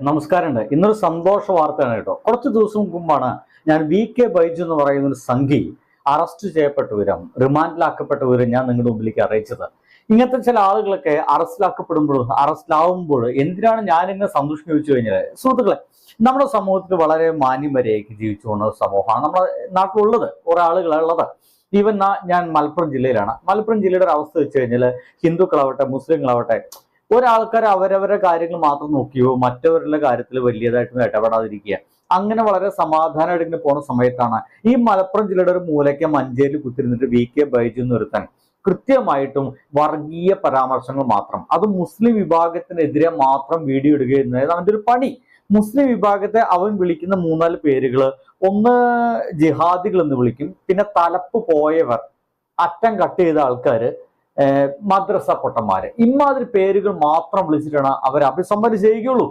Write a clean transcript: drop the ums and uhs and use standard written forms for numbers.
നമസ്കാരമുണ്ട്. ഇന്നൊരു സന്തോഷ വാർത്തയാണ് കേട്ടോ. കുറച്ച് ദിവസം മുമ്പാണ് ഞാൻ VK ബൈജു എന്ന് പറയുന്ന ഒരു സംഘി അറസ്റ്റ് ചെയ്യപ്പെട്ട വിവരം, റിമാൻഡിലാക്കപ്പെട്ട വിവരം ഞാൻ നിങ്ങളുടെ മുമ്പിലേക്ക് അറിയിച്ചത്. ഇങ്ങനത്തെ ചില ആളുകളൊക്കെ അറസ്റ്റിലാവുമ്പോൾ എന്തിനാണ് ഞാനിങ്ങനെ സന്തോഷം ചോദിച്ചു കഴിഞ്ഞാൽ, സുഹൃത്തുക്കളെ, നമ്മുടെ സമൂഹത്തിൽ വളരെ മാന്യമര്യാദയ്ക്ക് ജീവിച്ചു പോകുന്ന ഒരു സമൂഹമാണ് നമ്മുടെ നാട്ടിലുള്ളത്, കുറെ ആളുകളുള്ളത്. ഈവൻ ഞാൻ മലപ്പുറം ജില്ലയിലാണ്. മലപ്പുറം ജില്ലയുടെ ഒരു അവസ്ഥ വെച്ച് കഴിഞ്ഞാൽ ഹിന്ദുക്കളാവട്ടെ മുസ്ലിങ്ങളാവട്ടെ ഒരാൾക്കാർ അവരവരുടെ കാര്യങ്ങൾ മാത്രം നോക്കിയോ മറ്റവരുടെ കാര്യത്തിൽ വലിയതായിട്ടൊന്നും ഇടപെടാതിരിക്കുക, അങ്ങനെ വളരെ സമാധാനമായിട്ട് ഇങ്ങനെ പോകുന്ന സമയത്താണ് ഈ മലപ്പുറം ജില്ലയുടെ ഒരു മൂലയ്ക്ക് മഞ്ചേരി കുത്തിരുന്നിട്ട് VK ബൈജു എന്ന് ഒരുത്തൻ കൃത്യമായിട്ടും വർഗീയ പരാമർശങ്ങൾ മാത്രം, അത് മുസ്ലിം വിഭാഗത്തിനെതിരെ മാത്രം വീഡിയോ ഇടുക എന്നത് അവൻ്റെ ഒരു പണി. മുസ്ലിം വിഭാഗത്തെ അവൻ വിളിക്കുന്ന 3-4 പേരുകള്, ഒന്ന് ജിഹാദികൾ എന്ന് വിളിക്കും, പിന്നെ തലപ്പ് പോയവർ, അറ്റം കട്ട് ചെയ്ത ആൾക്കാര്, മദ്രസ പൊട്ടന്മാര്, ഇമാതിരി പേരുകൾ മാത്രം വിളിച്ചിട്ടാണ് അവർ അഭിസംബോധന ചെയ്യുകയുള്ളൂ.